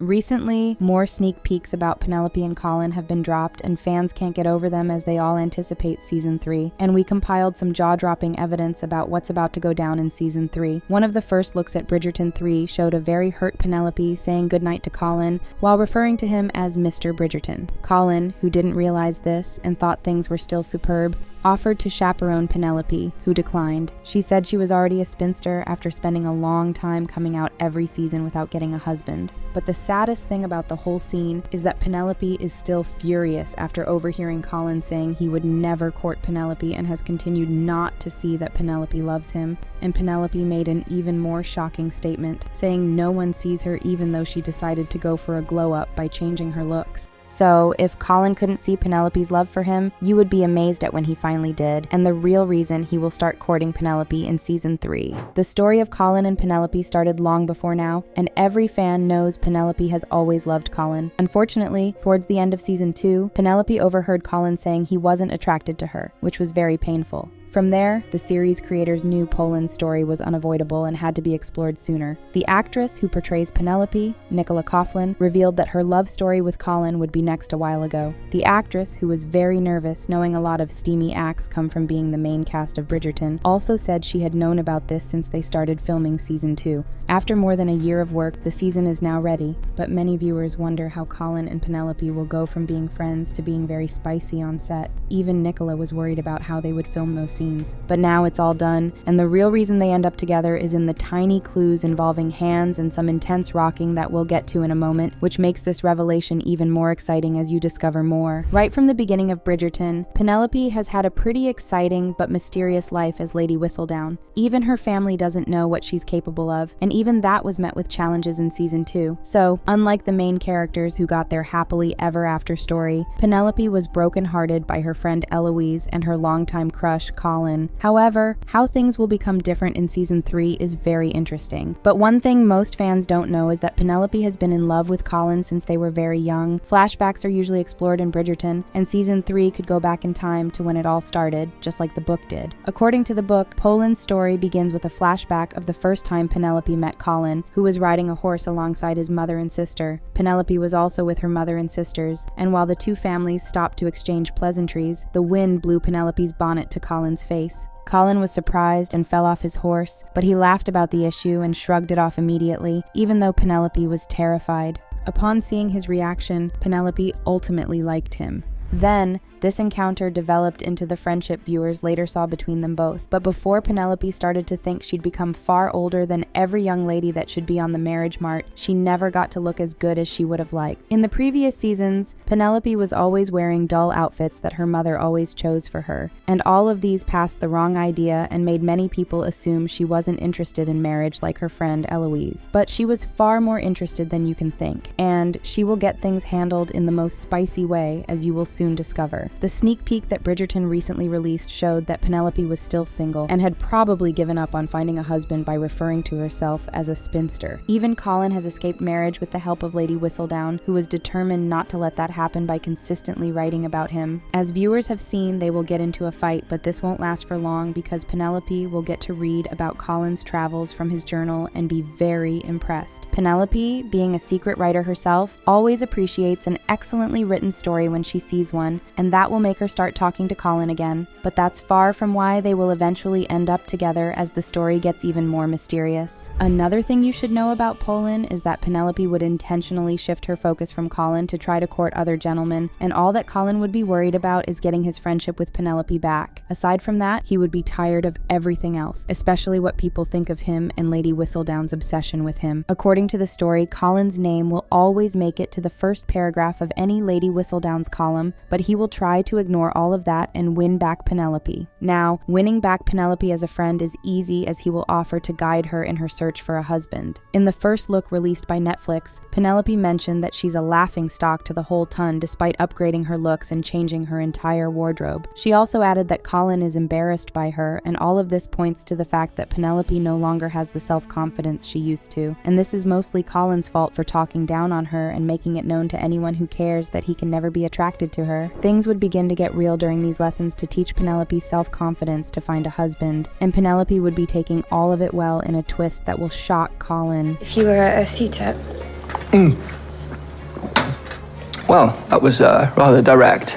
Recently, more sneak peeks about Penelope and Colin have been dropped, and fans can't get over them as they all anticipate Season 3, and we compiled some jaw-dropping evidence about what's about to go down in Season 3. One of the first looks at Bridgerton 3 showed a very hurt Penelope saying goodnight to Colin while referring to him as Mr. Bridgerton. Colin, who didn't realize this and thought things were still superb, offered to chaperone Penelope, who declined. She said she was already a spinster after spending a long time coming out every season without getting a husband. But the saddest thing about the whole scene is that Penelope is still furious after overhearing Colin saying he would never court Penelope and has continued not to see that Penelope loves him. And Penelope made an even more shocking statement, saying no one sees her even though she decided to go for a glow-up by changing her looks. So, if Colin couldn't see Penelope's love for him, you would be amazed at when he finally did, and the real reason he will start courting Penelope in Season 3. The story of Colin and Penelope started long before now, and every fan knows Penelope has always loved Colin. Unfortunately, towards the end of Season 2, Penelope overheard Colin saying he wasn't attracted to her, which was very painful. From there, the series creators knew Poland's story was unavoidable and had to be explored sooner. The actress who portrays Penelope, Nicola Coughlan, revealed that her love story with Colin would be next a while ago. The actress, who was very nervous knowing a lot of steamy acts come from being the main cast of Bridgerton, also said she had known about this since they started filming Season 2. After more than a year of work, the season is now ready, but many viewers wonder how Colin and Penelope will go from being friends to being very spicy on set. Even Nicola was worried about how they would film those scenes. But now it's all done, and the real reason they end up together is in the tiny clues involving hands and some intense rocking that we'll get to in a moment, which makes this revelation even more exciting as you discover more. Right from the beginning of Bridgerton, Penelope has had a pretty exciting but mysterious life as Lady Whistledown. Even her family doesn't know what she's capable of, and even that was met with challenges in Season 2. So, unlike the main characters who got their happily ever after story, Penelope was brokenhearted by her friend Eloise and her longtime crush, Colin. However, how things will become different in Season 3 is very interesting. But one thing most fans don't know is that Penelope has been in love with Colin since they were very young. Flashbacks are usually explored in Bridgerton, and Season 3 could go back in time to when it all started, just like the book did. According to the book, Poland's story begins with a flashback of the first time Penelope met Colin, who was riding a horse alongside his mother and sister. Penelope was also with her mother and sisters, and while the two families stopped to exchange pleasantries, the wind blew Penelope's bonnet to Colin's face. Colin was surprised and fell off his horse, but he laughed about the issue and shrugged it off immediately, even though Penelope was terrified. Upon seeing his reaction, Penelope ultimately liked him. Then, this encounter developed into the friendship viewers later saw between them both. But before Penelope started to think she'd become far older than every young lady that should be on the marriage mart, she never got to look as good as she would have liked. In the previous seasons, Penelope was always wearing dull outfits that her mother always chose for her, and all of these passed the wrong idea and made many people assume she wasn't interested in marriage like her friend Eloise. But she was far more interested than you can think, and she will get things handled in the most spicy way, as you will soon discover. The sneak peek that Bridgerton recently released showed that Penelope was still single and had probably given up on finding a husband by referring to herself as a spinster. Even Colin has escaped marriage with the help of Lady Whistledown, who was determined not to let that happen by consistently writing about him. As viewers have seen, they will get into a fight, but this won't last for long because Penelope will get to read about Colin's travels from his journal and be very impressed. Penelope, being a secret writer herself, always appreciates an excellently written story when she sees one, and that will make her start talking to Colin again. But that's far from why they will eventually end up together as the story gets even more mysterious. Another thing you should know about Poland is that Penelope would intentionally shift her focus from Colin to try to court other gentlemen, and all that Colin would be worried about is getting his friendship with Penelope back. Aside from that, he would be tired of everything else, especially what people think of him and Lady Whistledown's obsession with him. According to the story, Colin's name will always make it to the first paragraph of any Lady Whistledown's column, but he will try to ignore all of that and win back Penelope. Now, winning back Penelope as a friend is easy as he will offer to guide her in her search for a husband. In the first look released by Netflix, Penelope mentioned that she's a laughingstock to the whole ton despite upgrading her looks and changing her entire wardrobe. She also added that Colin is embarrassed by her, and all of this points to the fact that Penelope no longer has the self-confidence she used to, and this is mostly Colin's fault for talking down on her and making it known to anyone who cares that he can never be attracted to her. Things would begin to get real during these lessons to teach Penelope self-confidence to find a husband, and Penelope would be taking all of it well in a twist that will shock Colin. If you were a suitor, Well, that was rather direct.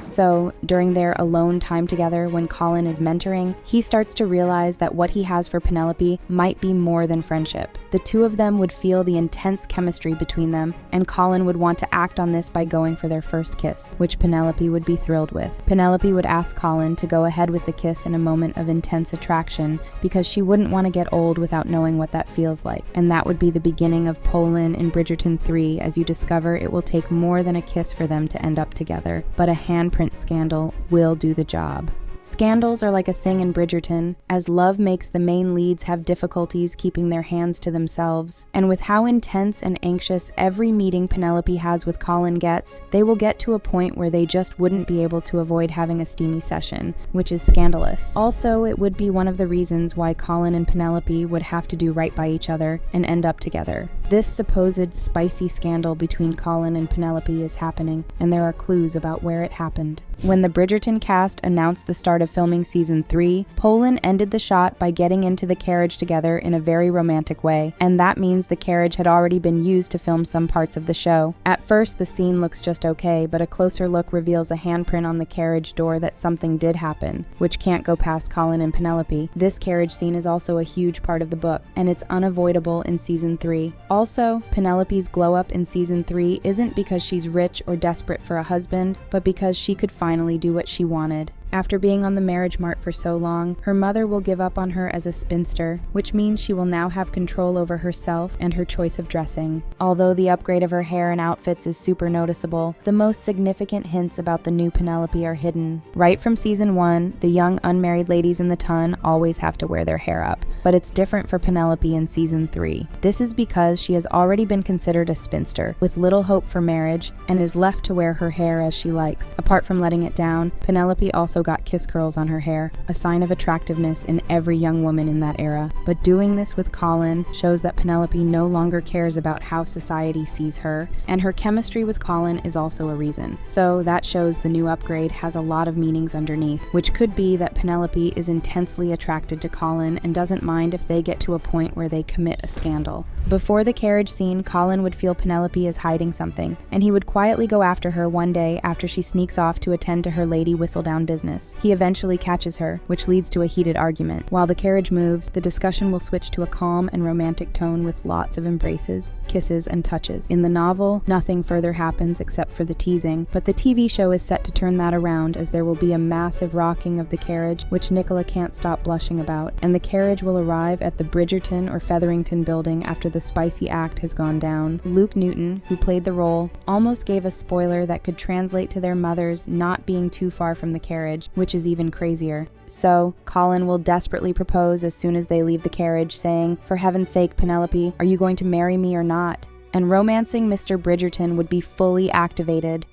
So, during their alone time together when Colin is mentoring, he starts to realize that what he has for Penelope might be more than friendship. The two of them would feel the intense chemistry between them, and Colin would want to act on this by going for their first kiss, which Penelope would be thrilled with. Penelope would ask Colin to go ahead with the kiss in a moment of intense attraction because she wouldn't want to get old without knowing what that feels like. And that would be the beginning of Colin in Bridgerton 3, as you discover it will take more than a kiss for them to end up together, but a handprint scandal will do the job. Scandals are like a thing in Bridgerton, as love makes the main leads have difficulties keeping their hands to themselves. And with how intense and anxious every meeting Penelope has with Colin gets, they will get to a point where they just wouldn't be able to avoid having a steamy session, which is scandalous. Also, it would be one of the reasons why Colin and Penelope would have to do right by each other and end up together. This supposed spicy scandal between Colin and Penelope is happening, and there are clues about where it happened. When the Bridgerton cast announced the start of filming season 3, Colin ended the shot by getting into the carriage together in a very romantic way, and that means the carriage had already been used to film some parts of the show. At first, the scene looks just okay, but a closer look reveals a handprint on the carriage door that something did happen, which can't go past Colin and Penelope. This carriage scene is also a huge part of the book, and it's unavoidable in season 3. Also, Penelope's glow-up in season 3 isn't because she's rich or desperate for a husband, but because she could finally do what she wanted. After being on the marriage mart for so long, her mother will give up on her as a spinster, which means she will now have control over herself and her choice of dressing. Although the upgrade of her hair and outfits is super noticeable, the most significant hints about the new Penelope are hidden. Right from season 1, the young unmarried ladies in the ton always have to wear their hair up, but it's different for Penelope in season 3. This is because she has already been considered a spinster, with little hope for marriage, and is left to wear her hair as she likes. Apart from letting it down, Penelope also got kiss curls on her hair, a sign of attractiveness in every young woman in that era. But doing this with Colin shows that Penelope no longer cares about how society sees her, and her chemistry with Colin is also a reason. So that shows the new upgrade has a lot of meanings underneath, which could be that Penelope is intensely attracted to Colin and doesn't mind if they get to a point where they commit a scandal. Before the carriage scene, Colin would feel Penelope is hiding something, and he would quietly go after her one day after she sneaks off to attend to her lady Whistledown business. He eventually catches her, which leads to a heated argument. While the carriage moves, the discussion will switch to a calm and romantic tone with lots of embraces, kisses, and touches. In the novel, nothing further happens except for the teasing, but the TV show is set to turn that around, as there will be a massive rocking of the carriage, which Nicola can't stop blushing about, and the carriage will arrive at the Bridgerton or Featherington building after the spicy act has gone down. Luke Newton, who played the role, almost gave a spoiler that could translate to their mothers not being too far from the carriage, which is even crazier. So, Colin will desperately propose as soon as they leave the carriage, saying, "For heaven's sake, Penelope, are you going to marry me or not?" And romancing Mr. Bridgerton would be fully activated.